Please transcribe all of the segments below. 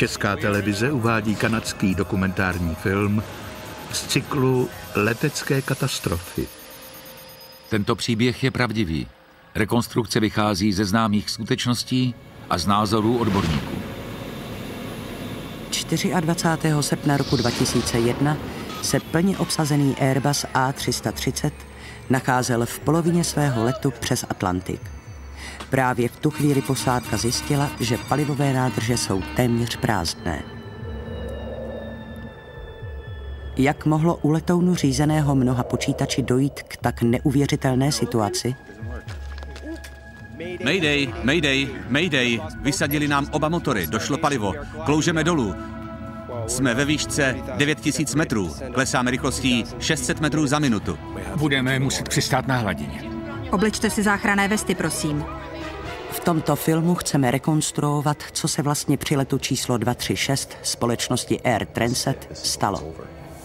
Česká televize uvádí kanadský dokumentární film z cyklu Letecké katastrofy. Tento příběh je pravdivý. Rekonstrukce vychází ze známých skutečností a z názorů odborníků. 24. srpna roku 2001 se plně obsazený Airbus A330 nacházel v polovině svého letu přes Atlantik. Právě v tu chvíli posádka zjistila, že palivové nádrže jsou téměř prázdné. Jak mohlo u letounu řízeného mnoha počítači dojít k tak neuvěřitelné situaci? Mayday, mayday, mayday. Vysadili nám oba motory, došlo palivo. Kloužeme dolů. Jsme ve výšce 9000 metrů. Klesáme rychlostí 600 metrů za minutu. Budeme muset přistát na hladině. Oblečte si záchranné vesty, prosím. V tomto filmu chceme rekonstruovat, co se vlastně při letu číslo 236 společnosti Air Transat stalo.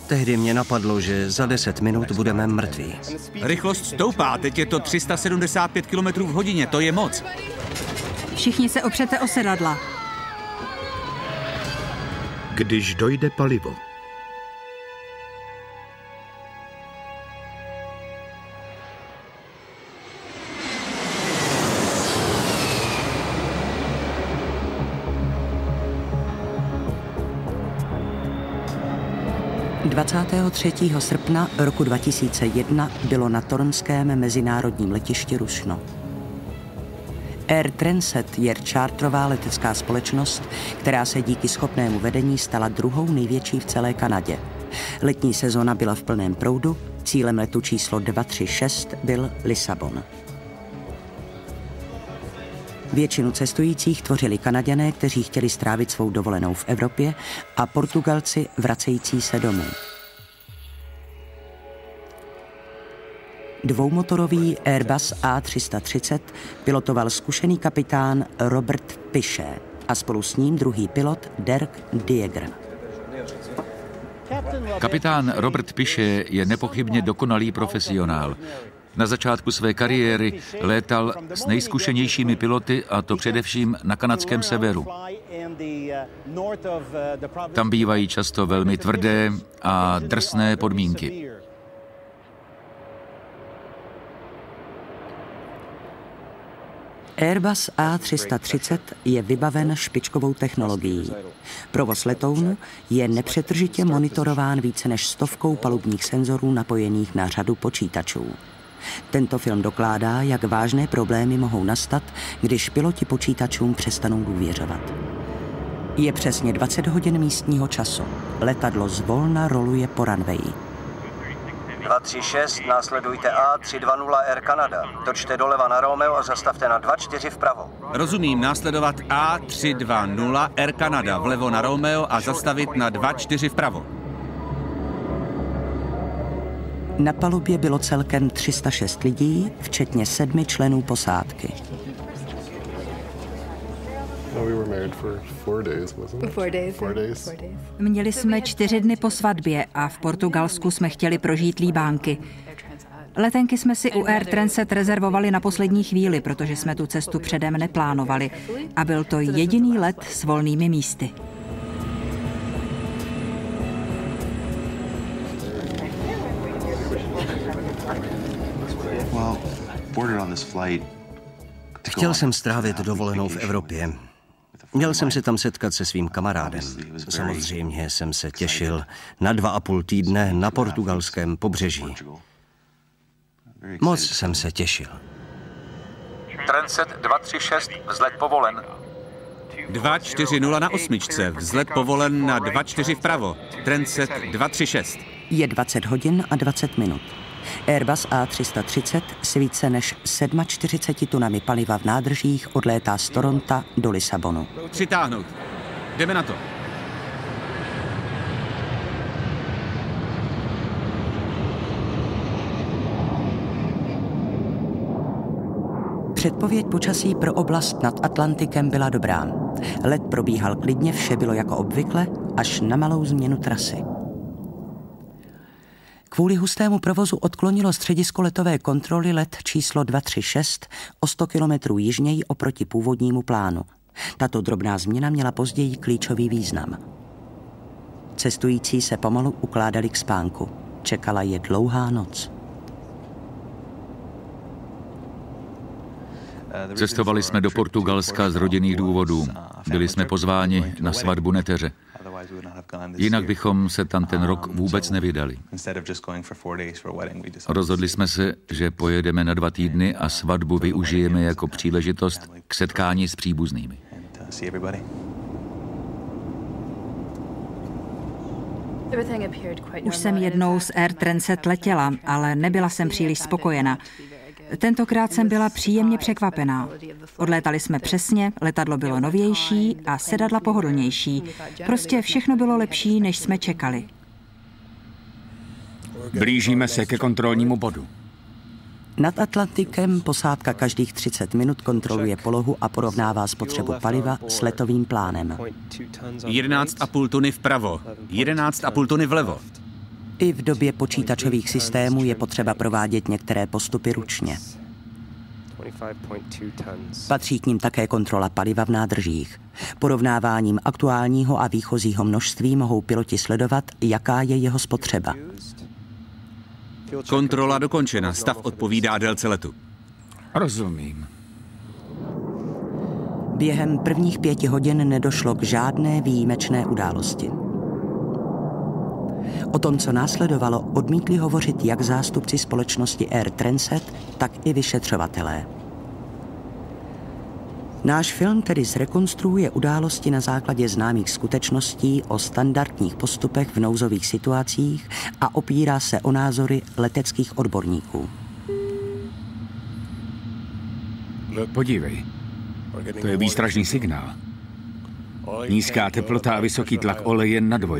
Tehdy mě napadlo, že za 10 minut budeme mrtví. Rychlost stoupá, teď je to 375 km v hodině, to je moc. Všichni se opřete o sedadla. Když dojde palivo. – 23. srpna roku 2001 bylo na toronském mezinárodním letišti rušno. Air Transat je čártrová letecká společnost, která se díky schopnému vedení stala druhou největší v celé Kanadě. Letní sezóna byla v plném proudu, cílem letu číslo 236 byl Lisabon. Většinu cestujících tvořili Kanaďané, kteří chtěli strávit svou dovolenou v Evropě, a Portugalci vracející se domů. Dvoumotorový Airbus A330 pilotoval zkušený kapitán Robert Piché a spolu s ním druhý pilot Dirk Diegr. Kapitán Robert Piché je nepochybně dokonalý profesionál. Na začátku své kariéry létal s nejzkušenějšími piloty, a to především na kanadském severu. Tam bývají často velmi tvrdé a drsné podmínky. Airbus A330 je vybaven špičkovou technologií. Provoz letounu je nepřetržitě monitorován více než 100 palubních senzorů napojených na řadu počítačů. Tento film dokládá, jak vážné problémy mohou nastat, když piloti počítačům přestanou důvěřovat. Je přesně 20 hodin místního času. Letadlo zvolna roluje po runwayi. 236, následujte A320 Air Canada. Točte doleva na Romeo a zastavte na 24 vpravo. Rozumím, následovat A320 Air Canada vlevo na Romeo a zastavit na 24 vpravo. Na palubě bylo celkem 306 lidí, včetně 7 členů posádky. Měli jsme 4 dny po svatbě a v Portugalsku jsme chtěli prožít líbánky. Letenky jsme si u Air Transat rezervovali na poslední chvíli, protože jsme tu cestu předem neplánovali. A byl to jediný let s volnými místy. Chtěl jsem strávit dovolenou v Evropě. Měl jsem se tam setkat se svým kamarádem. Samozřejmě jsem se těšil na 2,5 týdne na portugalském pobřeží. Moc jsem se těšil. Transat 236, vzlet povolen. 240 na 8, vzlet povolen na 24 vpravo. Transat 236. Je 20 hodin a 20 minut. Airbus A330 s více než 47 tunami paliva v nádržích odlétá z Toronta do Lisabonu. Přitáhnout. Jdeme na to. Předpověď počasí pro oblast nad Atlantikem byla dobrá. Let probíhal klidně, vše bylo jako obvykle, až na malou změnu trasy. Kvůli hustému provozu odklonilo středisko letové kontroly let číslo 236 o 100 kilometrů jižněji oproti původnímu plánu. Tato drobná změna měla později klíčový význam. Cestující se pomalu ukládali k spánku. Čekala je dlouhá noc. Cestovali jsme do Portugalska z rodinných důvodů. Byli jsme pozváni na svatbu neteře. Jinak bychom se tam ten rok vůbec nevydali. Rozhodli jsme se, že pojedeme na 2 týdny a svatbu využijeme jako příležitost k setkání s příbuznými. Už jsem jednou z Air Transat letěla, ale nebyla jsem příliš spokojena. Tentokrát jsem byla příjemně překvapená. Odlétali jsme přesně, letadlo bylo novější a sedadla pohodlnější. Prostě všechno bylo lepší, než jsme čekali. Blížíme se ke kontrolnímu bodu. Nad Atlantikem posádka každých 30 minut kontroluje polohu a porovnává spotřebu paliva s letovým plánem. 11,5 tuny vpravo, 11,5 tuny vlevo. I v době počítačových systémů je potřeba provádět některé postupy ručně. Patří k nim také kontrola paliva v nádržích. Porovnáváním aktuálního a výchozího množství mohou piloti sledovat, jaká je jeho spotřeba. Kontrola dokončena, stav odpovídá délce letu. Rozumím. Během prvních 5 hodin nedošlo k žádné výjimečné události. O tom, co následovalo, odmítli hovořit jak zástupci společnosti Air Transat, tak i vyšetřovatelé. Náš film tedy zrekonstruuje události na základě známých skutečností o standardních postupech v nouzových situacích a opírá se o názory leteckých odborníků. Podívej, to je výstražný signál. Nízká teplota a vysoký tlak oleje na 2.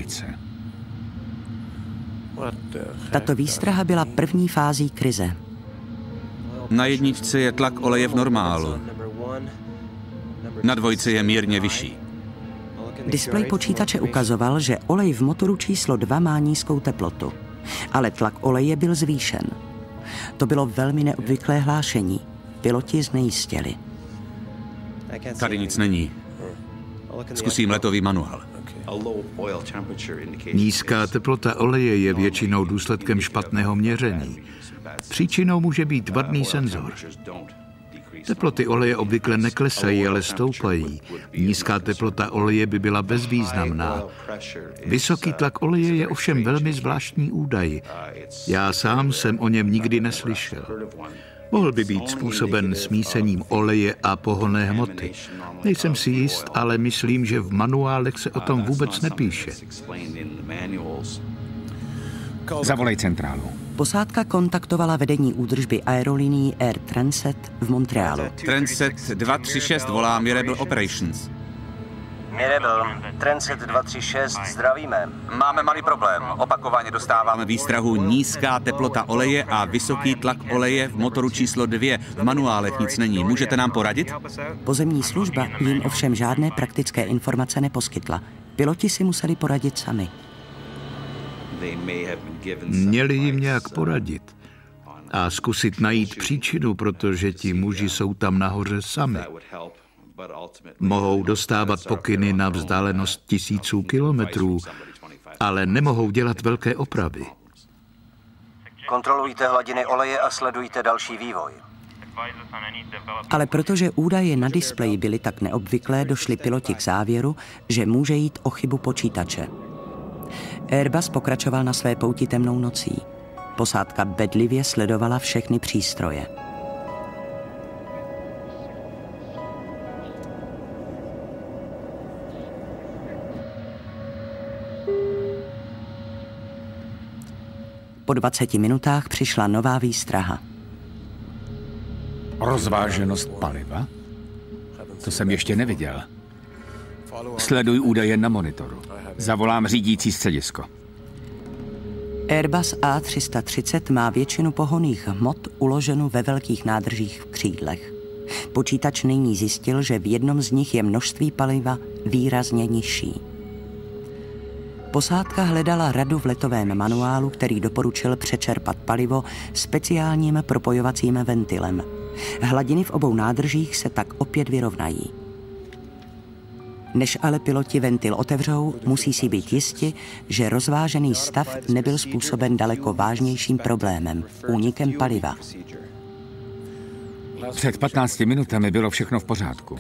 Tato výstraha byla první fází krize. Na 1 je tlak oleje v normálu. Na 2 je mírně vyšší. Displej počítače ukazoval, že olej v motoru číslo 2 má nízkou teplotu, ale tlak oleje byl zvýšen. To bylo velmi neobvyklé hlášení. Piloti znejistěli. Tady nic není. Zkusím letový manuál. Nízká teplota oleje je většinou důsledkem špatného měření. Příčinou může být vadný senzor. Teploty oleje obvykle neklesají, ale stoupají. Nízká teplota oleje by byla bezvýznamná. Vysoký tlak oleje je ovšem velmi zvláštní údaj. Já sám jsem o něm nikdy neslyšel. Mohl by být způsoben smísením oleje a pohonné hmoty. Nejsem si jist, ale myslím, že v manuálech se o tom vůbec nepíše. Zavolej centrálu. Posádka kontaktovala vedení údržby aerolinií Air Transat v Montrealu. Transat 236 volá Mirable Operations. Mirable, Transat 236, zdravíme. Máme malý problém. Opakovaně dostáváme výstrahu nízká teplota oleje a vysoký tlak oleje v motoru číslo 2. V manuálech nic není. Můžete nám poradit? Pozemní služba jim ovšem žádné praktické informace neposkytla. Piloti si museli poradit sami. Měli jim nějak poradit a zkusit najít příčinu, protože ti muži jsou tam nahoře sami. Mohou dostávat pokyny na vzdálenost 1000 kilometrů, ale nemohou dělat velké opravy. Kontrolujte hladiny oleje a sledujte další vývoj. Ale protože údaje na displeji byly tak neobvyklé, došli piloti k závěru, že může jít o chybu počítače. Airbus pokračoval na své pouti temnou nocí. Posádka bedlivě sledovala všechny přístroje. Po 20 minutách přišla nová výstraha. Rozváženost paliva? To jsem ještě neviděl. Sleduj údaje na monitoru. Zavolám řídící středisko. Airbus A330 má většinu pohonných hmot uloženu ve velkých nádržích v křídlech. Počítač nyní zjistil, že v jednom z nich je množství paliva výrazně nižší. Posádka hledala radu v letovém manuálu, který doporučil přečerpat palivo speciálním propojovacím ventilem. Hladiny v obou nádržích se tak opět vyrovnají. Než ale piloti ventil otevřou, musí si být jisti, že rozvážený stav nebyl způsoben daleko vážnějším problémem, únikem paliva. Před 15 minutami bylo všechno v pořádku.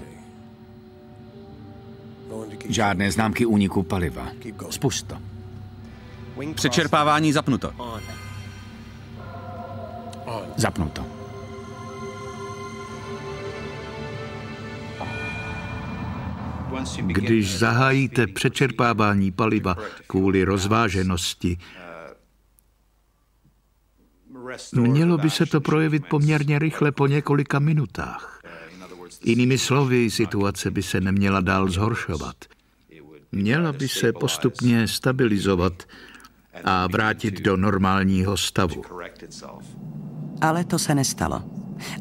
Žádné známky úniku paliva. Spust to. Přečerpávání zapnuto. Zapnuto. Když zahájíte přečerpávání paliva kvůli rozváženosti, mělo by se to projevit poměrně rychle po několika minutách. Jinými slovy, situace by se neměla dál zhoršovat. Měla by se postupně stabilizovat a vrátit do normálního stavu. Ale to se nestalo.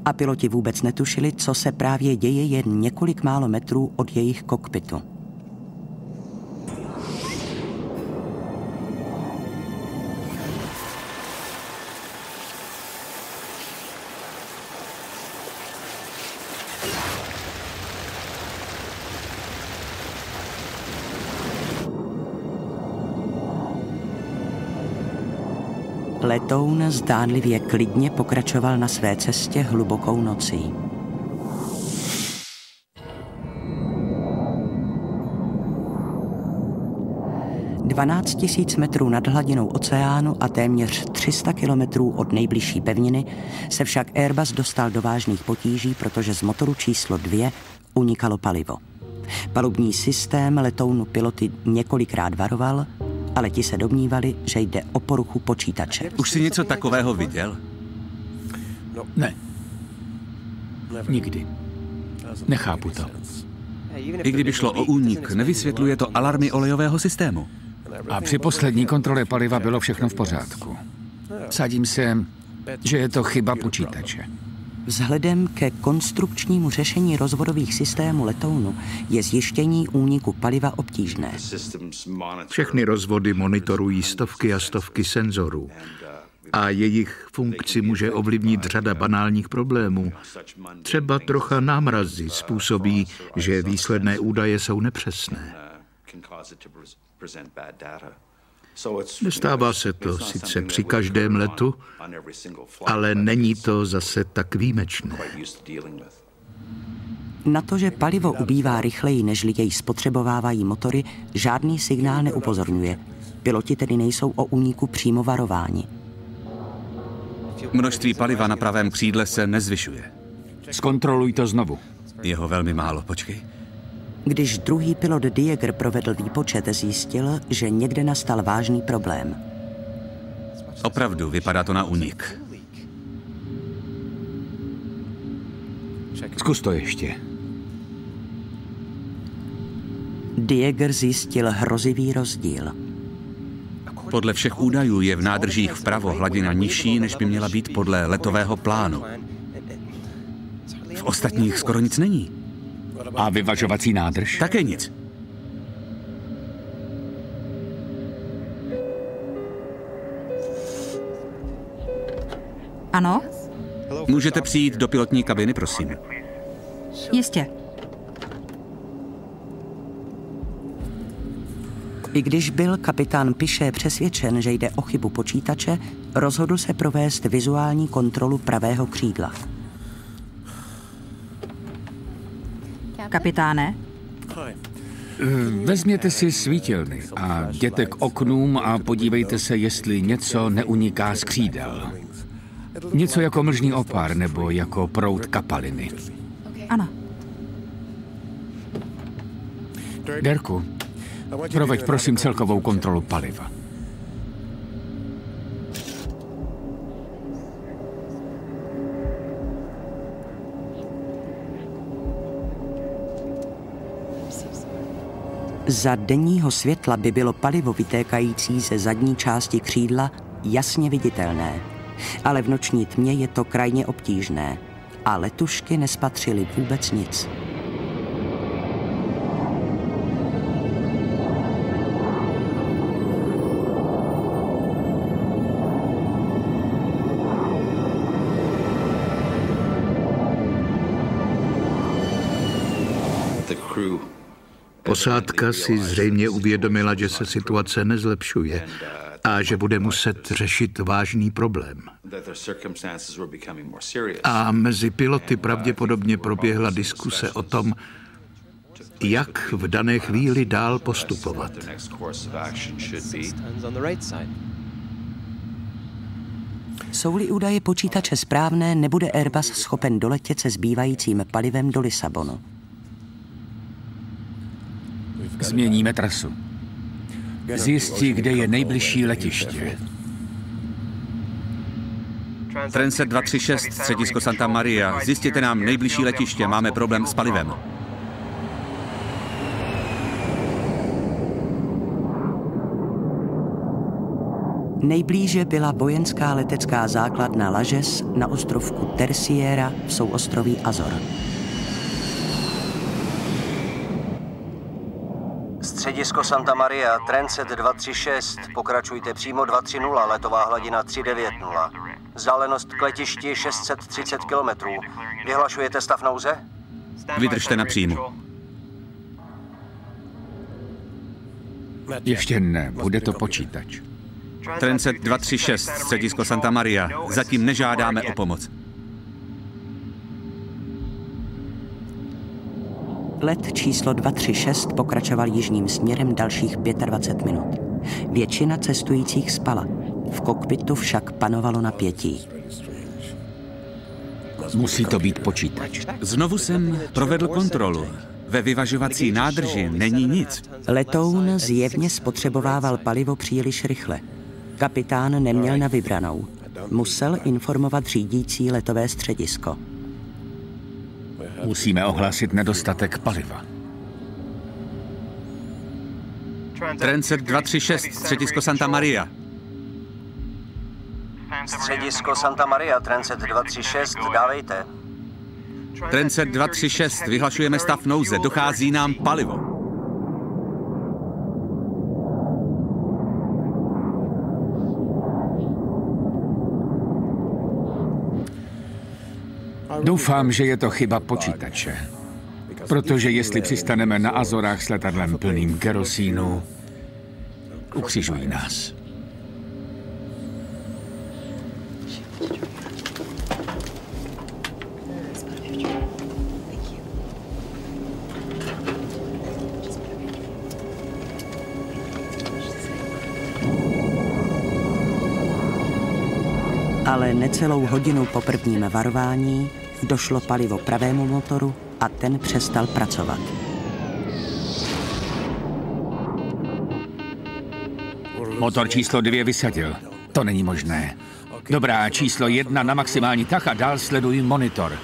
A piloti vůbec netušili, co se právě děje jen několik málo metrů od jejich kokpitu. Letoun zdánlivě klidně pokračoval na své cestě hlubokou nocí. Dvanáct 000 metrů nad hladinou oceánu a téměř 300 kilometrů od nejbližší pevniny se však Airbus dostal do vážných potíží, protože z motoru číslo 2 unikalo palivo. Palubní systém letounu piloty několikrát varoval, ale ti se domnívali, že jde o poruchu počítače. Už jsi něco takového viděl? Ne. Nikdy. Nechápu to. I kdyby šlo o únik, nevysvětluje to alarmy olejového systému. A při poslední kontrole paliva bylo všechno v pořádku. Vsadím se, že je to chyba počítače. Vzhledem ke konstrukčnímu řešení rozvodových systémů letounu je zjištění úniku paliva obtížné. Všechny rozvody monitorují stovky a stovky senzorů a jejich funkci může ovlivnit řada banálních problémů. Třeba trocha námrazy způsobí, že výsledné údaje jsou nepřesné. Nestává se to sice při každém letu, ale není to zase tak výjimečné. Na to, že palivo ubývá rychleji, než jej spotřebovávají motory, žádný signál neupozorňuje. Piloti tedy nejsou o úniku přímo varováni. Množství paliva na pravém křídle se nezvyšuje. Zkontroluj to znovu. Jeho velmi málo, počkej. Když druhý pilot Dieger provedl výpočet, zjistil, že někde nastal vážný problém. Opravdu, vypadá to na únik. Zkus to ještě. Dieger zjistil hrozivý rozdíl. Podle všech údajů je v nádržích vpravo hladina nižší, než by měla být podle letového plánu. V ostatních skoro nic není. A vyvažovací nádrž? Také nic. Ano? Můžete přijít do pilotní kabiny, prosím. Jistě. I když byl kapitán Piché přesvědčen, že jde o chybu počítače, rozhodl se provést vizuální kontrolu pravého křídla. Kapitáne? Vezměte si svítilny a jděte k oknům a podívejte se, jestli něco neuniká z křídel. Něco jako mlžný opar nebo jako proud kapaliny. Ano. Derku, proveď prosím celkovou kontrolu paliva. Za denního světla by bylo palivo vytékající ze zadní části křídla jasně viditelné, ale v noční tmě je to krajně obtížné a letušky nespatřily vůbec nic. Posádka si zřejmě uvědomila, že se situace nezlepšuje a že bude muset řešit vážný problém. A mezi piloty pravděpodobně proběhla diskuse o tom, jak v dané chvíli dál postupovat. Jsou-li údaje počítače správné, nebude Airbus schopen doletět se zbývajícím palivem do Lisabonu. Změníme trasu. Zjistí, kde je nejbližší letiště. Transit 236, středisko Santa Maria. Zjistěte nám nejbližší letiště, máme problém s palivem. Nejblíže byla vojenská letecká základna Lajes na ostrovku Terciera v souostroví Azor. Středisko Santa Maria, Transit 236, pokračujte přímo 230, letová hladina 390. Vzdálenost k letišti 630 km. Vyhlašujete stav nouze? Vydržte na příjmu. Ještě ne, bude to počítač. Transit 236, středisko Santa Maria. Zatím nežádáme o pomoc. Let číslo 236 pokračoval jižním směrem dalších 25 minut. Většina cestujících spala. V kokpitu však panovalo napětí. Musí to být počítač. Znovu jsem provedl kontrolu. Ve vyvažovací nádrži není nic. Letoun zjevně spotřebovával palivo příliš rychle. Kapitán neměl na vybranou. Musel informovat řídící letové středisko. Musíme ohlásit nedostatek paliva. Transit 236, středisko Santa Maria. Středisko Santa Maria, Transit 236, dávejte. Transit 236, vyhlašujeme stav nouze, dochází nám palivo. Doufám, že je to chyba počítače. Protože jestli přistaneme na Azorách s letadlem plným kerosínu, ukřižují nás. Ale necelou hodinu po prvním varování došlo palivo pravému motoru a ten přestal pracovat. Motor číslo 2 vysadil. To není možné. Dobrá, číslo 1 na maximální tah a dál sleduj monitor.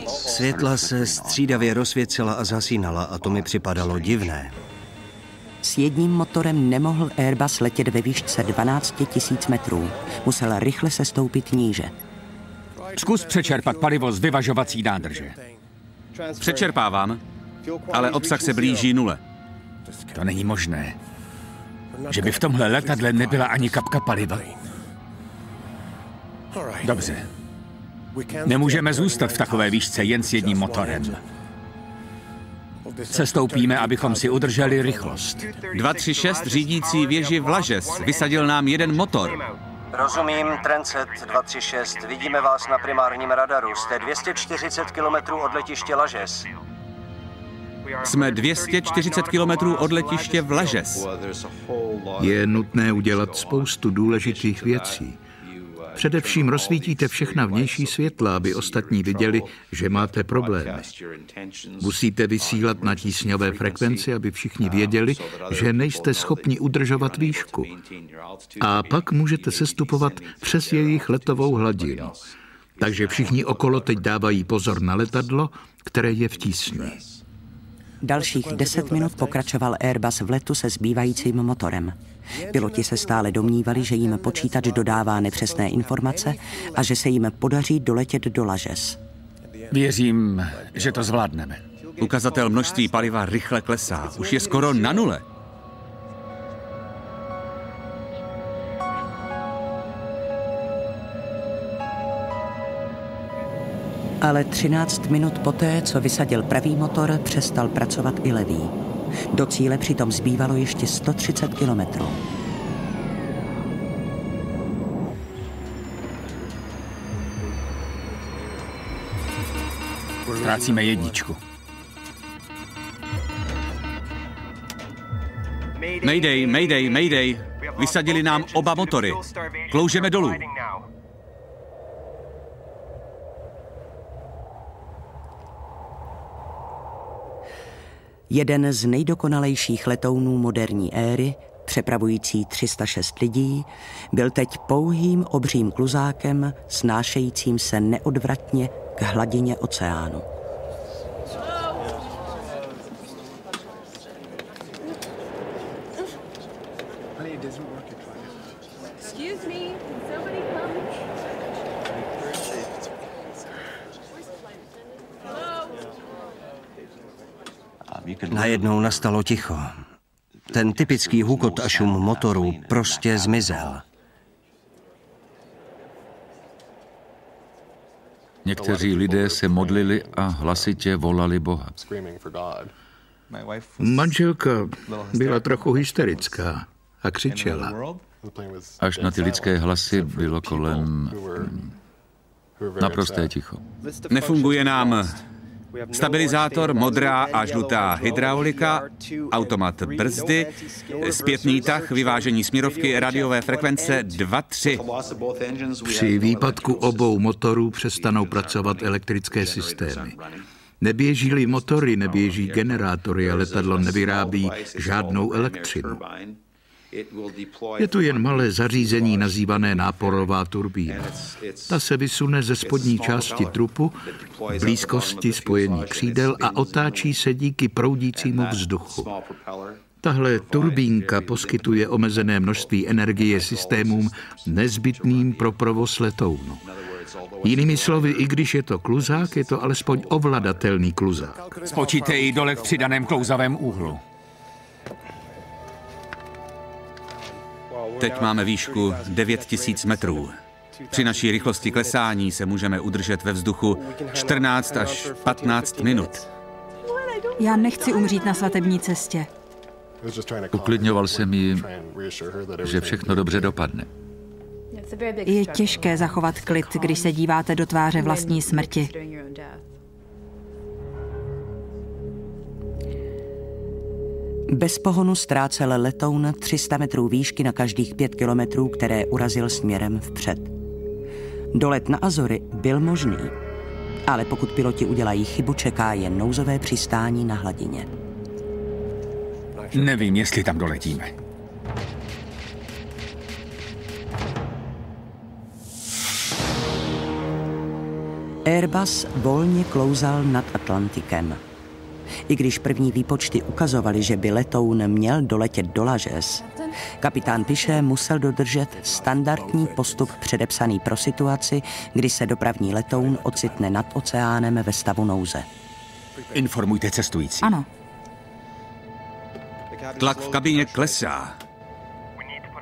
Světla se střídavě rozsvěcela a zasínala a to mi připadalo divné. S jedním motorem nemohl Airbus letět ve výšce 12 000 metrů. Musel rychle se stoupit níže. Zkus přečerpat palivo z vyvažovací nádrže. Přečerpávám, ale obsah se blíží nule. To není možné. Že by v tomhle letadle nebyla ani kapka paliva. Dobře. Nemůžeme zůstat v takové výšce jen s jedním motorem. Sestoupíme, abychom si udrželi rychlost. 236 řídící věži v Lajes. Vysadil nám jeden motor. Rozumím, Transit 236, vidíme vás na primárním radaru. Jste 240 km od letiště Lajes. Jsme 240 km od letiště v Lajes. Je nutné udělat spoustu důležitých věcí. Především rozsvítíte všechna vnější světla, aby ostatní viděli, že máte problémy. Musíte vysílat na tísňové frekvenci, aby všichni věděli, že nejste schopni udržovat výšku. A pak můžete sestupovat přes jejich letovou hladinu. Takže všichni okolo teď dávají pozor na letadlo, které je v tísni. Dalších 10 minut pokračoval Airbus v letu se zbývajícím motorem. Piloti se stále domnívali, že jim počítač dodává nepřesné informace a že se jim podaří doletět do Lajes. Věřím, že to zvládneme. Ukazatel množství paliva rychle klesá. Už je skoro na nule. Ale 13 minut poté, co vysadil pravý motor, přestal pracovat i levý. Do cíle přitom zbývalo ještě 130 kilometrů. Ztrácíme jedničku. Mayday, mayday, mayday. Vysadili nám oba motory. Kloužeme dolů. Jeden z nejdokonalejších letounů moderní éry, přepravující 306 lidí, byl teď pouhým obřím kluzákem, snášejícím se neodvratně k hladině oceánu. Najednou nastalo ticho. Ten typický hukot a šum motorů prostě zmizel. Někteří lidé se modlili a hlasitě volali Boha. Manželka byla trochu hysterická a křičela. Až na ty lidské hlasy bylo kolem naprosté ticho. Nefunguje nám stabilizátor, modrá a žlutá hydraulika, automat brzdy, zpětný tah, vyvážení směrovky, radiové frekvence 2-3. Při výpadku obou motorů přestanou pracovat elektrické systémy. Neběží-li motory, neběží generátory a letadlo nevyrábí žádnou elektřinu. Je tu jen malé zařízení nazývané náporová turbína. Ta se vysune ze spodní části trupu v blízkosti spojení křídel a otáčí se díky proudícímu vzduchu. Tahle turbínka poskytuje omezené množství energie systémům nezbytným pro provoz letounu. Jinými slovy, i když je to kluzák, je to alespoň ovladatelný kluzák. Spočítej dole v přidaném klouzavém úhlu. Teď máme výšku 9000 metrů. Při naší rychlosti klesání se můžeme udržet ve vzduchu 14 až 15 minut. Já nechci umřít na svatební cestě. Uklidňoval jsem ji, že všechno dobře dopadne. Je těžké zachovat klid, když se díváte do tváře vlastní smrti. Bez pohonu ztrácel letoun 300 metrů výšky na každých 5 kilometrů, které urazil směrem vpřed. Dolet na Azory byl možný, ale pokud piloti udělají chybu, čeká jen nouzové přistání na hladině. Nevím, jestli tam doletíme. Airbus volně klouzal nad Atlantikem. I když první výpočty ukazovaly, že by letoun měl doletět do Lažes, kapitán Piché musel dodržet standardní postup předepsaný pro situaci, kdy se dopravní letoun ocitne nad oceánem ve stavu nouze. Informujte cestující. Ano. Tlak v kabině klesá.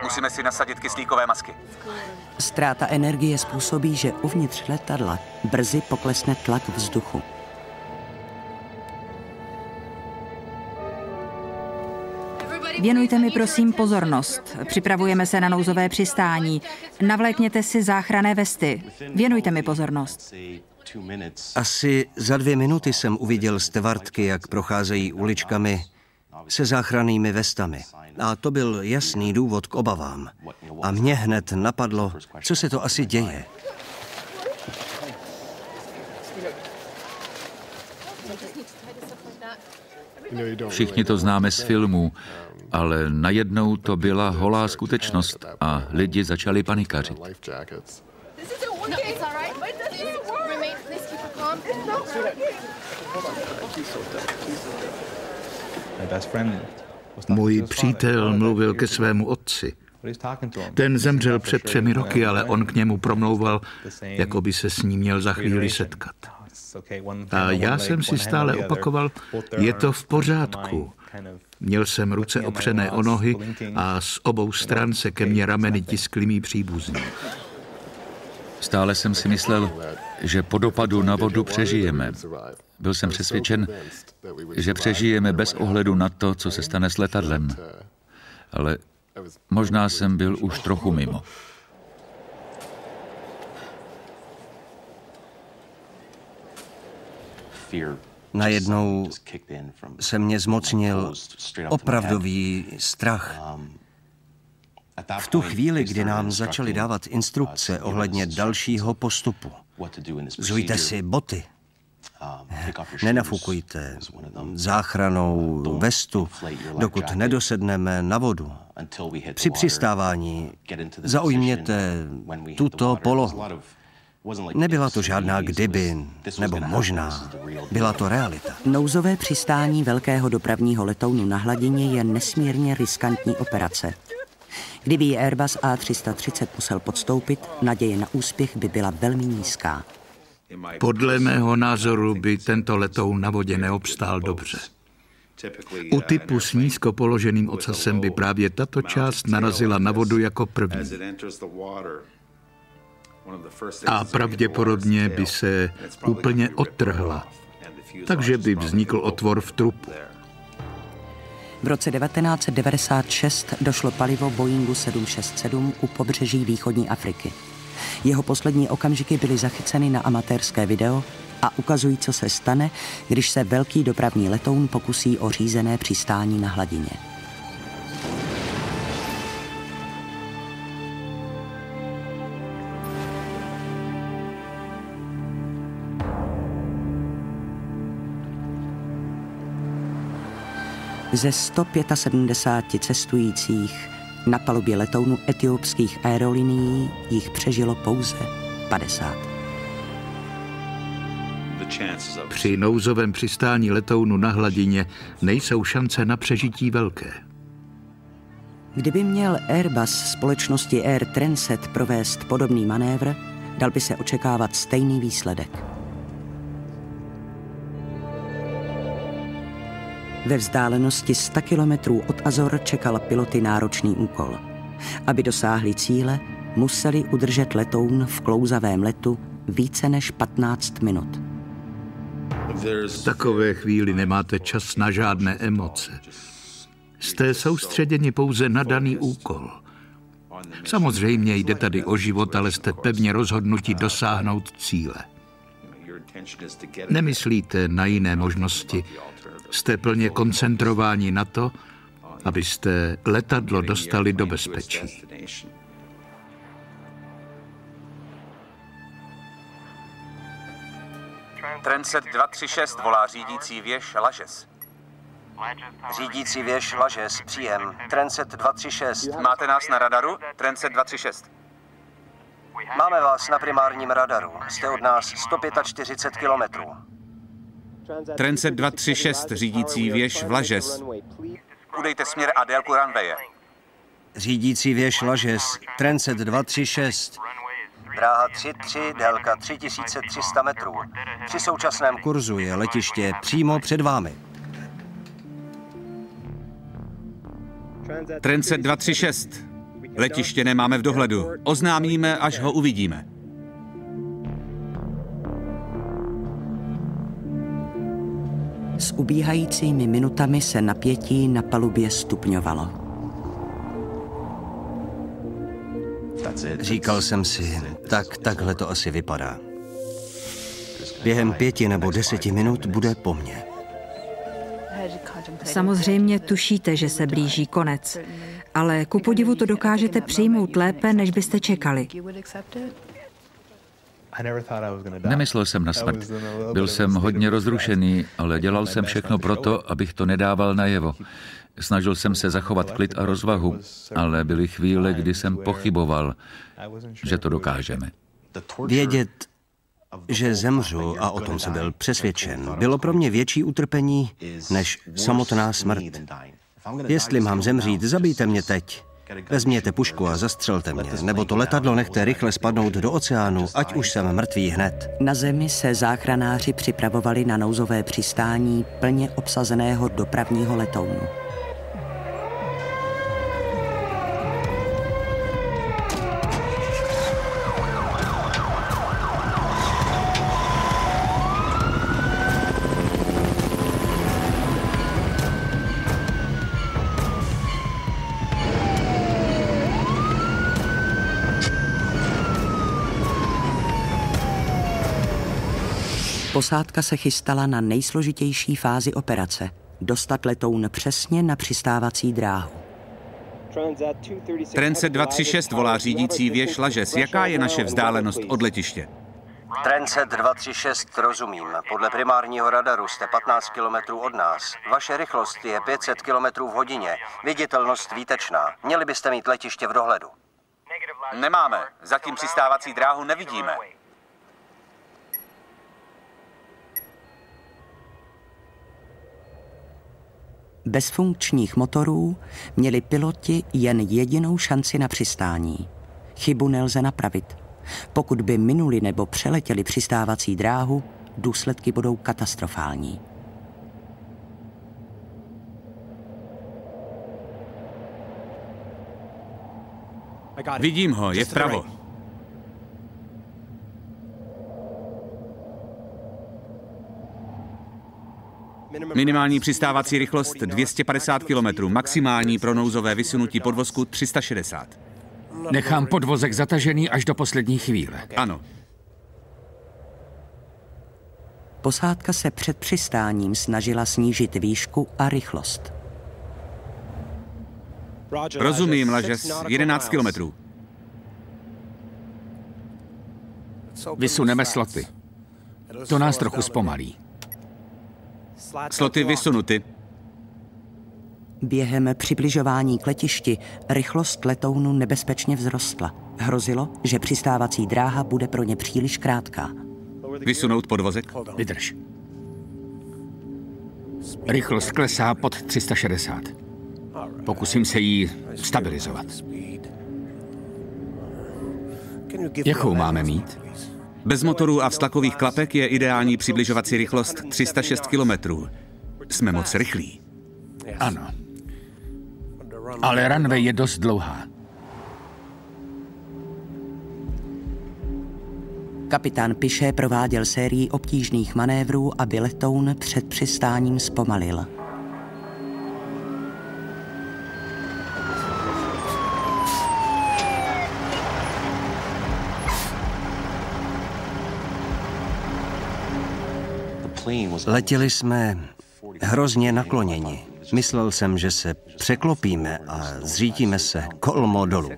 Musíme si nasadit kyslíkové masky. Ztráta energie způsobí, že uvnitř letadla brzy poklesne tlak vzduchu. Věnujte mi prosím pozornost. Připravujeme se na nouzové přistání. Navlékněte si záchranné vesty. Věnujte mi pozornost. Asi za 2 minuty jsem uviděl stevardky, jak procházejí uličkami se záchrannými vestami. A to byl jasný důvod k obavám. A mě hned napadlo, co se to asi děje. Všichni to známe z filmů, ale najednou to byla holá skutečnost a lidi začali panikařit. Můj přítel mluvil ke svému otci. Ten zemřel před 3 roky, ale on k němu promlouval, jako by se s ním měl za chvíli setkat. A já jsem si stále opakoval, je to v pořádku. Měl jsem ruce opřené o nohy a z obou stran se ke mně rameny tiskli mý příbuzní. Stále jsem si myslel, že po dopadu na vodu přežijeme. Byl jsem přesvědčen, že přežijeme bez ohledu na to, co se stane s letadlem. Ale možná jsem byl už trochu mimo. Najednou se mě zmocnil opravdový strach. V tu chvíli, kdy nám začali dávat instrukce ohledně dalšího postupu. Zujte si boty. Nenafukujte záchrannou vestu, dokud nedosedneme na vodu. Při přistávání zaujměte tuto polohu. Nebyla to žádná kdyby, nebo možná. Byla to realita. Nouzové přistání velkého dopravního letounu na hladině je nesmírně riskantní operace. Kdyby ji Airbus A330 musel podstoupit, naděje na úspěch by byla velmi nízká. Podle mého názoru by tento letoun na vodě neobstál dobře. U typu s nízko položeným ocasem by právě tato část narazila na vodu jako první. A pravděpodobně by se úplně odtrhla, takže by vznikl otvor v trupu. V roce 1996 došlo palivo Boeingu 767 u pobřeží východní Afriky. Jeho poslední okamžiky byly zachyceny na amatérské video a ukazují, co se stane, když se velký dopravní letoun pokusí o řízené přistání na hladině. Ze 175 cestujících na palubě letounu etiopských aerolinií jich přežilo pouze 50. Při nouzovém přistání letounu na hladině nejsou šance na přežití velké. Kdyby měl Airbus společnosti Air Transat provést podobný manévr, dal by se očekávat stejný výsledek. Ve vzdálenosti 100 kilometrů od Azor čekal piloty náročný úkol. Aby dosáhli cíle, museli udržet letoun v klouzavém letu více než 15 minut. V takové chvíli nemáte čas na žádné emoce. Jste soustředěni pouze na daný úkol. Samozřejmě jde tady o život, ale jste pevně rozhodnuti dosáhnout cíle. Nemyslíte na jiné možnosti. Jste plně koncentrováni na to, abyste letadlo dostali do bezpečí. Transat 236 volá řídící věž Lajes. Řídící věž Lajes, příjem. Transat 236. Máte nás na radaru? Transat 236. Máme vás na primárním radaru. Jste od nás 145 kilometrů. Transat 236, řídící věž Lajes. Udejte směr a délku runwaye. Řídící věž Lajes, Transat 236. Dráha 33, délka 3300 metrů. Při současném kurzu je letiště přímo před vámi. Transat 236. Letiště nemáme v dohledu. Oznámíme, až ho uvidíme. S ubíhajícími minutami se napětí na palubě stupňovalo. Říkal jsem si, takhle to asi vypadá. Během 5 nebo 10 minut bude po mně. Samozřejmě tušíte, že se blíží konec, ale ku podivu to dokážete přijmout lépe, než byste čekali. Nemyslel jsem na smrt. Byl jsem hodně rozrušený, ale dělal jsem všechno proto, abych to nedával najevo. Snažil jsem se zachovat klid a rozvahu, ale byly chvíle, kdy jsem pochyboval, že to dokážeme. Vědět, že zemřu, a o tom jsem byl přesvědčen, bylo pro mě větší utrpení než samotná smrt. Jestli mám zemřít, zabijte mě teď. Vezměte pušku a zastřelte mě, nebo to letadlo nechte rychle spadnout do oceánu, ať už jsem mrtvý hned. Na zemi se záchranáři připravovali na nouzové přistání plně obsazeného dopravního letounu. Posádka se chystala na nejsložitější fázi operace – dostat letoun přesně na přistávací dráhu. Transit 236 volá řídící věž Lažes. Jaká je naše vzdálenost od letiště? Transit 236, rozumím. Podle primárního radaru jste 15 km od nás. Vaše rychlost je 500 km v hodině. Viditelnost výtečná. Měli byste mít letiště v dohledu. Nemáme. Zatím přistávací dráhu nevidíme. Bez funkčních motorů měli piloti jen jedinou šanci na přistání. Chybu nelze napravit. Pokud by minuli nebo přeletěli přistávací dráhu, důsledky budou katastrofální. Vidím ho, je vpravo. Minimální přistávací rychlost 250 km, maximální pro nouzové vysunutí podvozku 360. Nechám podvozek zatažený až do poslední chvíle. Ano. Posádka se před přistáním snažila snížit výšku a rychlost. Rozumím, Lažes, 11 km. Vysuneme sloty. To nás trochu zpomalí. Sloty vysunuty. Během přibližování k letišti rychlost letounu nebezpečně vzrostla. Hrozilo, že přistávací dráha bude pro ně příliš krátká. Vysunout podvozek. Vydrž. Rychlost klesá pod 360. Pokusím se ji stabilizovat. Jakou máme mít? Bez motorů a vztlakových klapek je ideální přibližovací rychlost 306 km. Jsme moc rychlí. Ano. Ale runway je dost dlouhá. Kapitán Piché prováděl sérii obtížných manévrů, aby letoun před přistáním zpomalil. Letěli jsme hrozně nakloněni. Myslel jsem, že se překlopíme a zřítíme se kolmo dolů.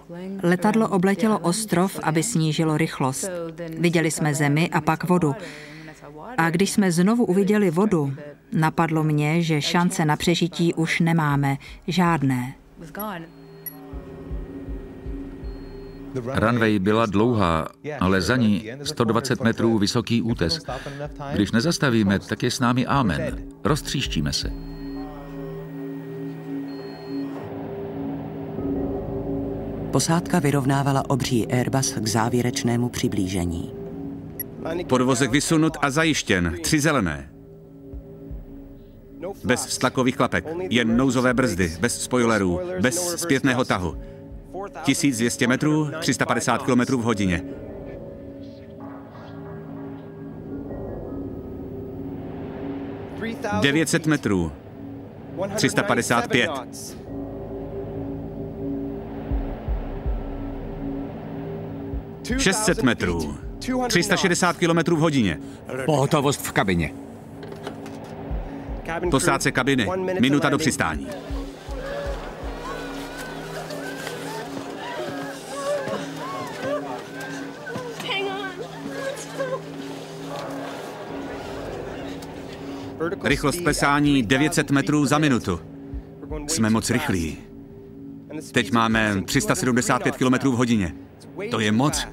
Letadlo obletělo ostrov, aby snížilo rychlost. Viděli jsme zemi a pak vodu. A když jsme znovu uviděli vodu, napadlo mě, že šance na přežití už nemáme. Žádné. Runway byla dlouhá, ale za ní 120 metrů vysoký útes. Když nezastavíme, tak je s námi amen. Roztříštíme se. Posádka vyrovnávala obří Airbus k závěrečnému přiblížení. Podvozek vysunut a zajištěn. 3 zelené. Bez vztlakových klapek. Jen nouzové brzdy. Bez spoilerů. Bez zpětného tahu. 1200 metrů, 350 km v hodině. – 900 metrů, 355. 600 metrů, 360 km v hodině. Pohotovost v kabině. Posádce kabiny, minuta do přistání. Rychlost klesání 900 metrů za minutu. Jsme moc rychlí. Teď máme 375 km v hodině. To je moc.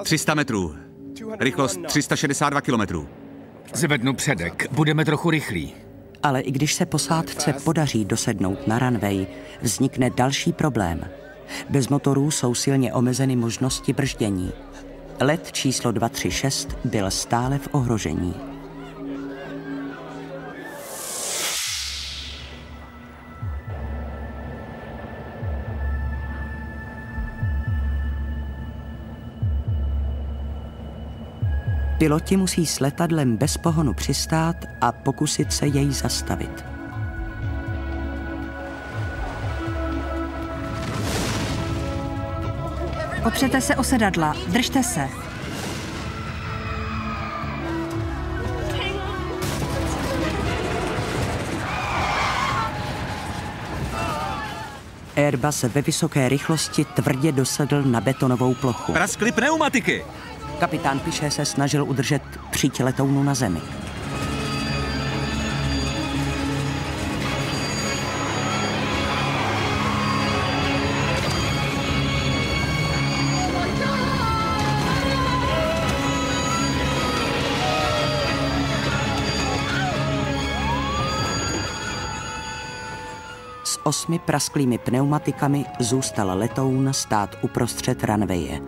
300 metrů. Rychlost 362 km. Zvednu předek. Budeme trochu rychlí. Ale i když se posádce podaří dosednout na runway, vznikne další problém. Bez motorů jsou silně omezeny možnosti brždění. Let číslo 236 byl stále v ohrožení. Piloti musí s letadlem bez pohonu přistát a pokusit se jej zastavit. Opřete se o sedadla, držte se. Airbus ve vysoké rychlosti tvrdě dosedl na betonovou plochu. Praskly pneumatiky! Kapitán Piché se snažil udržet příď letounu na zemi. S 8 prasklými pneumatikami zůstal letoun stát uprostřed runwaye.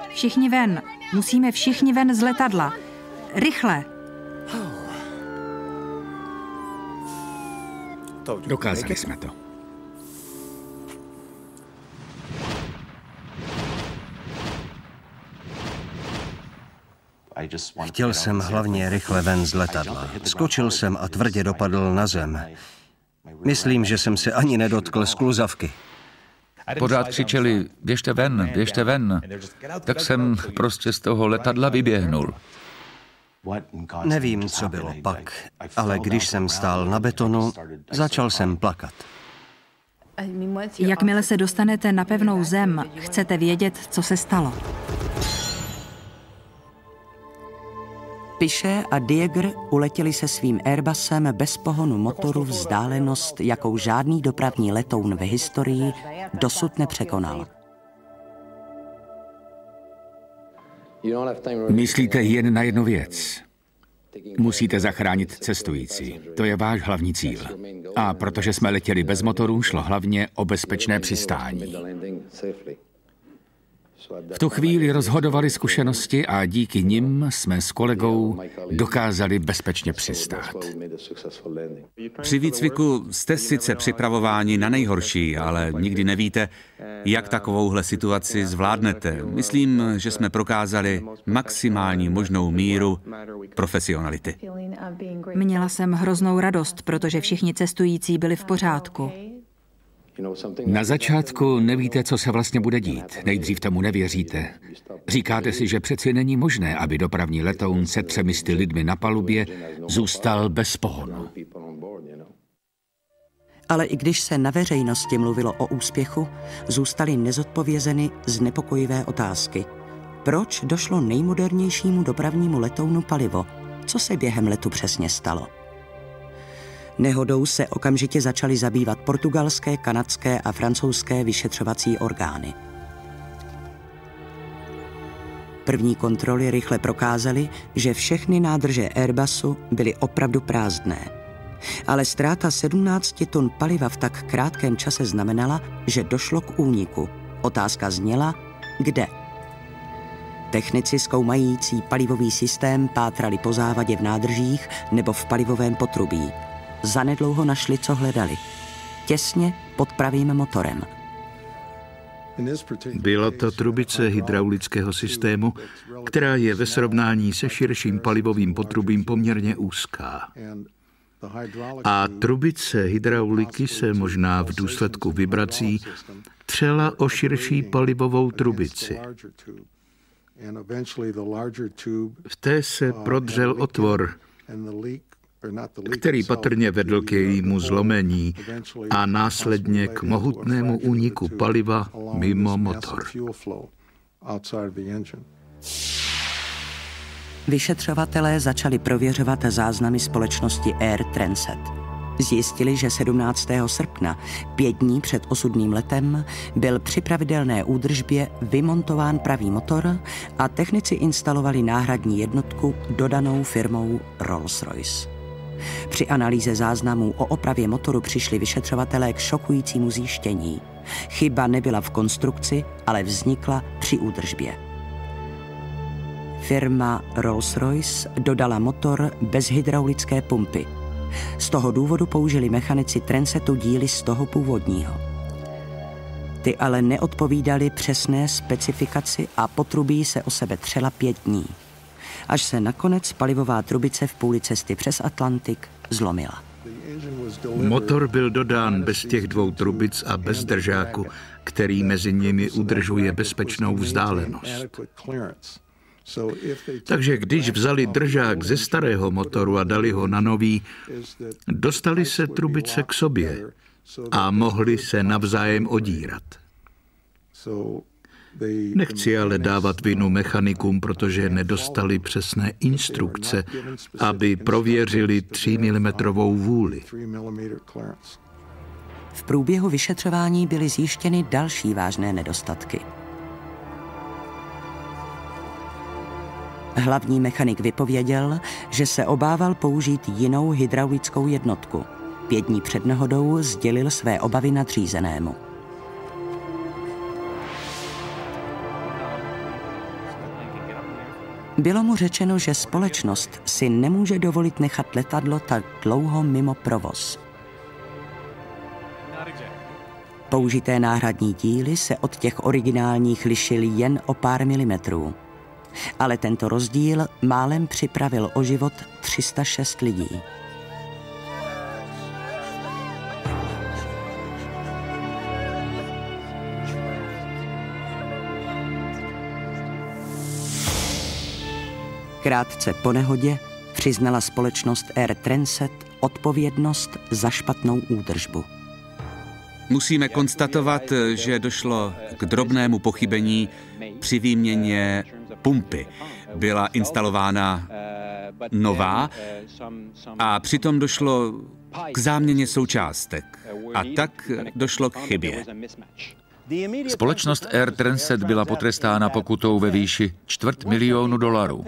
Všichni ven. Musíme všichni ven z letadla. Rychle. Dokázali jsme to. Chtěl jsem hlavně rychle ven z letadla. Skočil jsem a tvrdě dopadl na zem. Myslím, že jsem se ani nedotkl skluzavky. Pořád křičeli, běžte ven, běžte ven. Tak jsem prostě z toho letadla vyběhnul. Nevím, co bylo pak, ale když jsem stál na betonu, začal jsem plakat. Jakmile se dostanete na pevnou zem, chcete vědět, co se stalo. Piché a Dieger uletěli se svým Airbusem bez pohonu motoru vzdálenost, jakou žádný dopravní letoun v historii dosud nepřekonal. Myslíte jen na jednu věc. Musíte zachránit cestující. To je váš hlavní cíl. A protože jsme letěli bez motorů, šlo hlavně o bezpečné přistání. V tu chvíli rozhodovali zkušenosti a díky nim jsme s kolegou dokázali bezpečně přistát. Při výcviku jste sice připravováni na nejhorší, ale nikdy nevíte, jak takovouhle situaci zvládnete. Myslím, že jsme prokázali maximální možnou míru profesionality. Měla jsem hroznou radost, protože všichni cestující byli v pořádku. Na začátku nevíte, co se vlastně bude dít. Nejdřív tomu nevěříte. Říkáte si, že přeci není možné, aby dopravní letoun se 300 lidmi na palubě zůstal bez pohonu. Ale i když se na veřejnosti mluvilo o úspěchu, zůstaly nezodpovězeny znepokojivé otázky. Proč došlo nejmodernějšímu dopravnímu letounu palivo? Co se během letu přesně stalo? Nehodou se okamžitě začaly zabývat portugalské, kanadské a francouzské vyšetřovací orgány. První kontroly rychle prokázaly, že všechny nádrže Airbusu byly opravdu prázdné. Ale ztráta 17 tun paliva v tak krátkém čase znamenala, že došlo k úniku. Otázka zněla, kde? Technici zkoumající palivový systém pátrali po závadě v nádržích nebo v palivovém potrubí. Zanedlouho našli, co hledali. Těsně pod pravým motorem. Byla to trubice hydraulického systému, která je ve srovnání se širším palivovým potrubím poměrně úzká. A trubice hydrauliky se možná v důsledku vibrací třela o širší palivovou trubici. V té se prodřel otvor, který patrně vedl k jejímu zlomení a následně k mohutnému úniku paliva mimo motor. Vyšetřovatelé začali prověřovat záznamy společnosti Air Transat. Zjistili, že 17. srpna, 5 dní před osudným letem, byl při pravidelné údržbě vymontován pravý motor a technici instalovali náhradní jednotku dodanou firmou Rolls-Royce. Při analýze záznamů o opravě motoru přišli vyšetřovatelé k šokujícímu zjištění. Chyba nebyla v konstrukci, ale vznikla při údržbě. Firma Rolls-Royce dodala motor bez hydraulické pumpy. Z toho důvodu použili mechanici Transatu díly z toho původního. Ty ale neodpovídaly přesné specifikaci a potrubí se o sebe třela 5 dní. Až se nakonec palivová trubice v půli cesty přes Atlantik zlomila. Motor byl dodán bez těch 2 trubic a bez držáku, který mezi nimi udržuje bezpečnou vzdálenost. Takže když vzali držák ze starého motoru a dali ho na nový, dostali se trubice k sobě a mohli se navzájem odírat. Nechci ale dávat vinu mechanikům, protože nedostali přesné instrukce, aby prověřili 3 mm vůli. V průběhu vyšetřování byly zjištěny další vážné nedostatky. Hlavní mechanik vypověděl, že se obával použít jinou hydraulickou jednotku. 5 dní před nehodou sdělil své obavy nadřízenému. Bylo mu řečeno, že společnost si nemůže dovolit nechat letadlo tak dlouho mimo provoz. Použité náhradní díly se od těch originálních lišily jen o pár milimetrů. Ale tento rozdíl málem připravil o život 306 lidí. Krátce po nehodě přiznala společnost Air Transit odpovědnost za špatnou údržbu. Musíme konstatovat, že došlo k drobnému pochybení při výměně pumpy. Byla instalována nová a přitom došlo k záměně součástek. A tak došlo k chybě. Společnost Air Transit byla potrestána pokutou ve výši $250 000.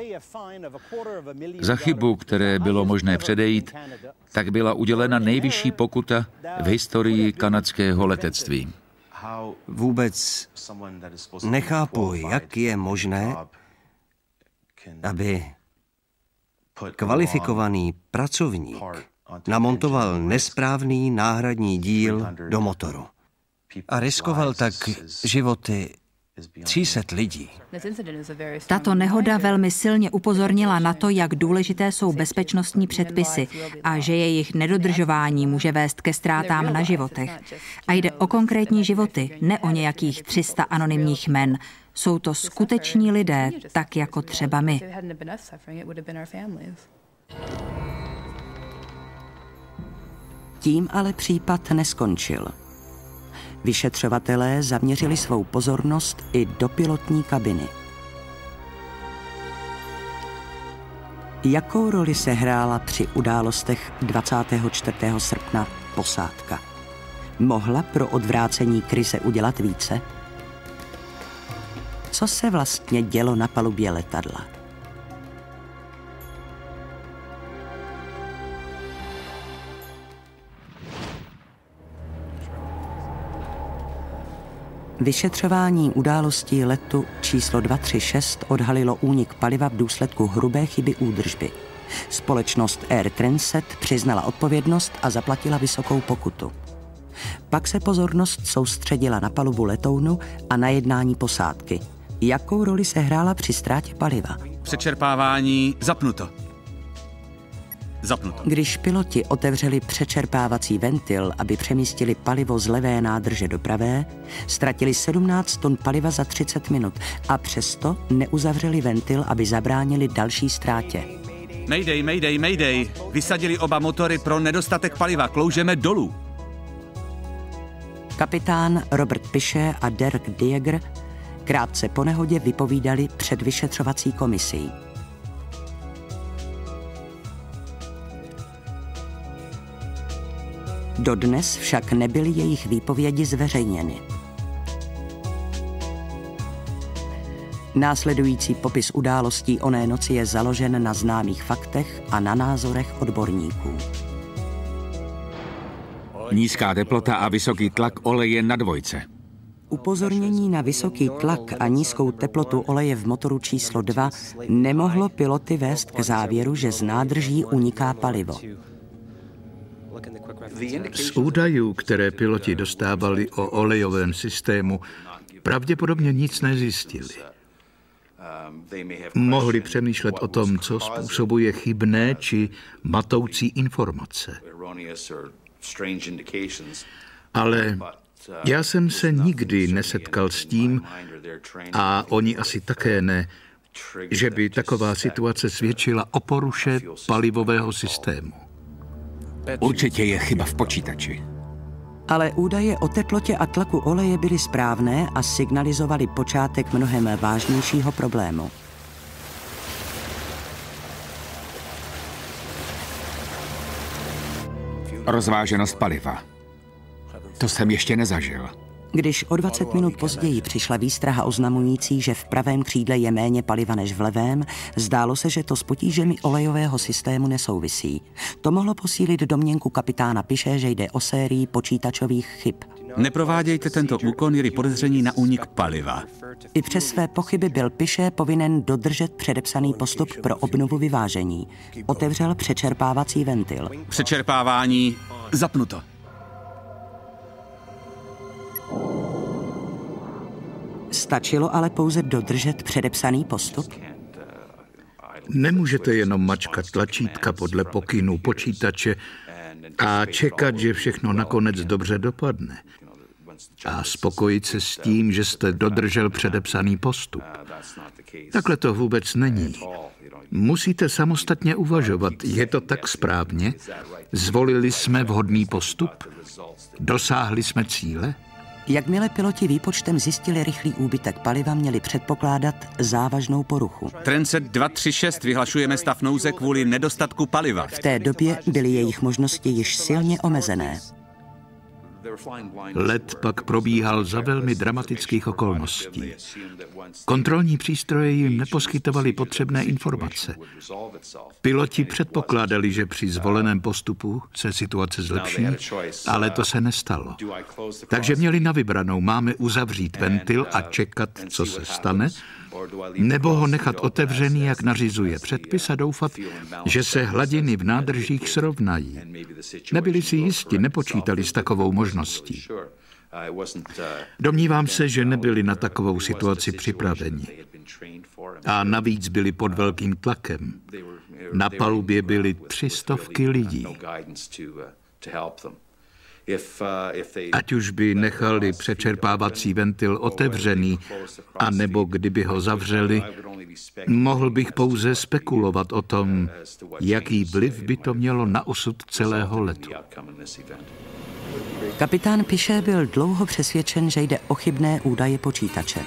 Za chybu, které bylo možné předejít, tak byla udělena nejvyšší pokuta v historii kanadského letectví. Vůbec nechápu, jak je možné, aby kvalifikovaný pracovník namontoval nesprávný náhradní díl do motoru a riskoval tak životy 300 lidí. Tato nehoda velmi silně upozornila na to, jak důležité jsou bezpečnostní předpisy a že jejich nedodržování může vést ke ztrátám na životech. A jde o konkrétní životy, ne o nějakých 300 anonymních jmen. Jsou to skuteční lidé, tak jako třeba my. Tím ale případ neskončil. Vyšetřovatelé zaměřili svou pozornost i do pilotní kabiny. Jakou roli se hrála při událostech 24. srpna posádka? Mohla pro odvrácení krize udělat více? Co se vlastně dělo na palubě letadla? Vyšetřování událostí letu číslo 236 odhalilo únik paliva v důsledku hrubé chyby údržby. Společnost Air Transit přiznala odpovědnost a zaplatila vysokou pokutu. Pak se pozornost soustředila na palubu letounu a na jednání posádky. Jakou roli se hrála při ztrátě paliva? Přečerpávání zapnuto. Když piloti otevřeli přečerpávací ventil, aby přemístili palivo z levé nádrže do pravé, ztratili 17 tun paliva za 30 minut a přesto neuzavřeli ventil, aby zabránili další ztrátě. Mayday. Vysadili oba motory pro nedostatek paliva. Kloužeme dolů. Kapitán Robert Piche a Dirk Dieger krátce po nehodě vypovídali před vyšetřovací komisí. Dodnes však nebyly jejich výpovědi zveřejněny. Následující popis událostí oné noci je založen na známých faktech a na názorech odborníků. Nízká teplota a vysoký tlak oleje na dvojce. Upozornění na vysoký tlak a nízkou teplotu oleje v motoru číslo 2 nemohlo piloty vést k závěru, že z nádrží uniká palivo. Z údajů, které piloti dostávali o olejovém systému, pravděpodobně nic nezjistili. Mohli přemýšlet o tom, co způsobuje chybné či matoucí informace. Ale já jsem se nikdy nesetkal s tím, a oni asi také ne, že by taková situace svědčila o poruše palivového systému. Určitě je chyba v počítači. Ale údaje o teplotě a tlaku oleje byly správné a signalizovaly počátek mnohem vážnějšího problému. Rozváženost paliva. To jsem ještě nezažil. Když o 20 minut později přišla výstraha oznamující, že v pravém křídle je méně paliva než v levém, zdálo se, že to s potížemi olejového systému nesouvisí. To mohlo posílit domněnku kapitána Piché, že jde o sérii počítačových chyb. Neprovádějte tento úkon, je-li podezření na únik paliva. I přes své pochyby byl Piché povinen dodržet předepsaný postup pro obnovu vyvážení. Otevřel přečerpávací ventil. Přečerpávání zapnuto. Stačilo ale pouze dodržet předepsaný postup? Nemůžete jenom mačkat tlačítka podle pokynů počítače a čekat, že všechno nakonec dobře dopadne. A spokojit se s tím, že jste dodržel předepsaný postup. Takhle to vůbec není. Musíte samostatně uvažovat, je to tak správně? Zvolili jsme vhodný postup? Dosáhli jsme cíle? Jakmile piloti výpočtem zjistili rychlý úbytek paliva, měli předpokládat závažnou poruchu. Transit 236 vyhlašujeme stav nouze kvůli nedostatku paliva. V té době byly jejich možnosti již silně omezené. Let pak probíhal za velmi dramatických okolností. Kontrolní přístroje jim neposkytovaly potřebné informace. Piloti předpokládali, že při zvoleném postupu se situace zlepší, ale to se nestalo. Takže měli na vybranou, máme uzavřít ventil a čekat, co se stane, nebo ho nechat otevřený, jak nařizuje předpis, a doufat, že se hladiny v nádržích srovnají. Nebyli si jisti, nepočítali s takovou možností. Domnívám se, že nebyli na takovou situaci připraveni. A navíc byli pod velkým tlakem. Na palubě byly 300 lidí. Ať už by nechali přečerpávací ventil otevřený, anebo kdyby ho zavřeli, mohl bych pouze spekulovat o tom, jaký vliv by to mělo na osud celého letu. Kapitán Piché byl dlouho přesvědčen, že jde o chybné údaje počítače.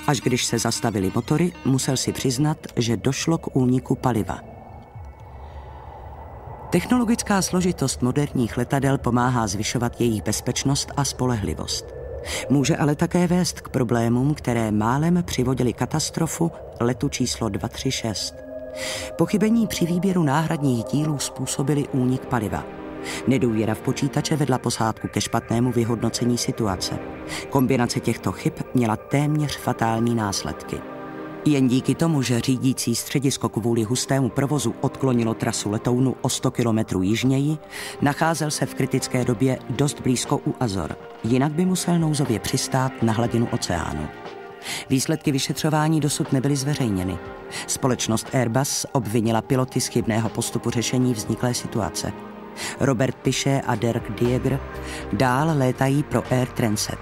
Až když se zastavily motory, musel si přiznat, že došlo k úniku paliva. Technologická složitost moderních letadel pomáhá zvyšovat jejich bezpečnost a spolehlivost. Může ale také vést k problémům, které málem přivodily katastrofu letu číslo 236. Pochybení při výběru náhradních dílů způsobily únik paliva. Nedůvěra v počítače vedla posádku ke špatnému vyhodnocení situace. Kombinace těchto chyb měla téměř fatální následky. Jen díky tomu, že řídící středisko kvůli hustému provozu odklonilo trasu letounu o 100 kilometrů jižněji, nacházel se v kritické době dost blízko u Azor. Jinak by musel nouzově přistát na hladinu oceánu. Výsledky vyšetřování dosud nebyly zveřejněny. Společnost Airbus obvinila piloty z chybného postupu řešení vzniklé situace. Robert Piché a Dirk Diegler dál létají pro Air Transit.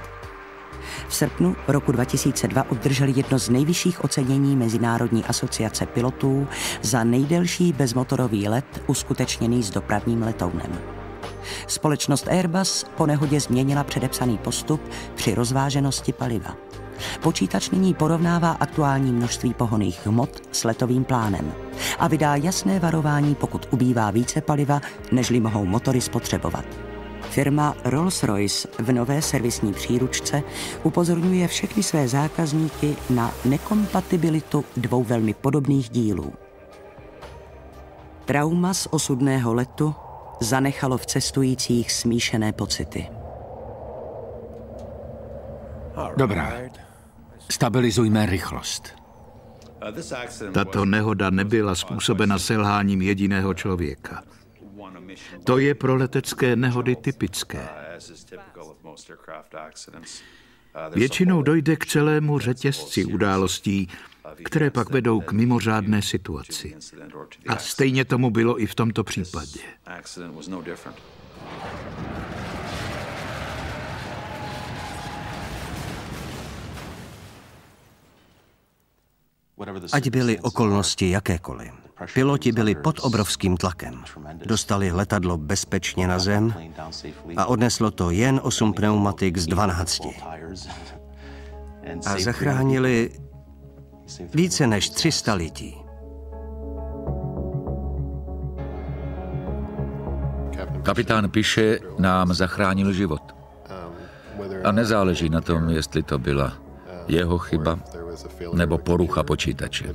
V srpnu roku 2002 obdrželi jedno z nejvyšších ocenění Mezinárodní asociace pilotů za nejdelší bezmotorový let uskutečněný s dopravním letounem. Společnost Airbus po nehodě změnila předepsaný postup při rozváženosti paliva. Počítač nyní porovnává aktuální množství pohonných hmot s letovým plánem a vydá jasné varování, pokud ubývá více paliva, nežli mohou motory spotřebovat. Firma Rolls-Royce v nové servisní příručce upozorňuje všechny své zákazníky na nekompatibilitu dvou velmi podobných dílů. Trauma z osudného letu zanechalo v cestujících smíšené pocity. Dobrá. Stabilizujme rychlost. Tato nehoda nebyla způsobena selháním jediného člověka. To je pro letecké nehody typické. Většinou dojde k celému řetězci událostí, které pak vedou k mimořádné situaci. A stejně tomu bylo i v tomto případě. Ať byly okolnosti jakékoliv. Piloti byli pod obrovským tlakem. Dostali letadlo bezpečně na zem a odneslo to jen 8 pneumatik z 12. A zachránili více než 300 lidí. Kapitán Piše nám zachránil život. A nezáleží na tom, jestli to byla jeho chyba nebo porucha počítače.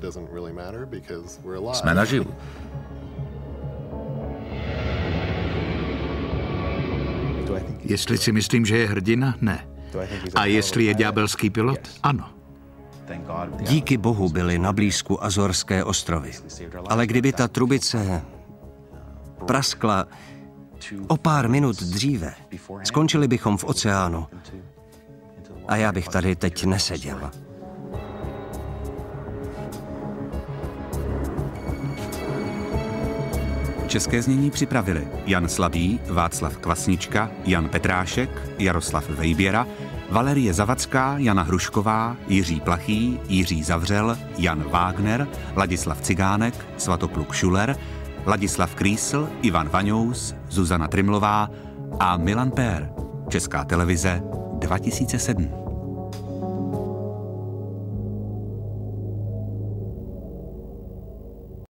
Jsme naživu. Jestli si myslím, že je hrdina? Ne. A jestli je ďábelský pilot? Ano. Díky bohu byly na blízku Azorské ostrovy. Ale kdyby ta trubice praskla o pár minut dříve, skončili bychom v oceánu a já bych tady teď neseděl. České znění připravili Jan Slabý, Václav Kvasnička, Jan Petrášek, Jaroslav Vejběra, Valerie Zavacká, Jana Hrušková, Jiří Plachý, Jiří Zavřel, Jan Wagner, Ladislav Cigánek, Svatopluk Šuler, Ladislav Krýsl, Ivan Vaňous, Zuzana Trimlová a Milan Pér. Česká televize 2007.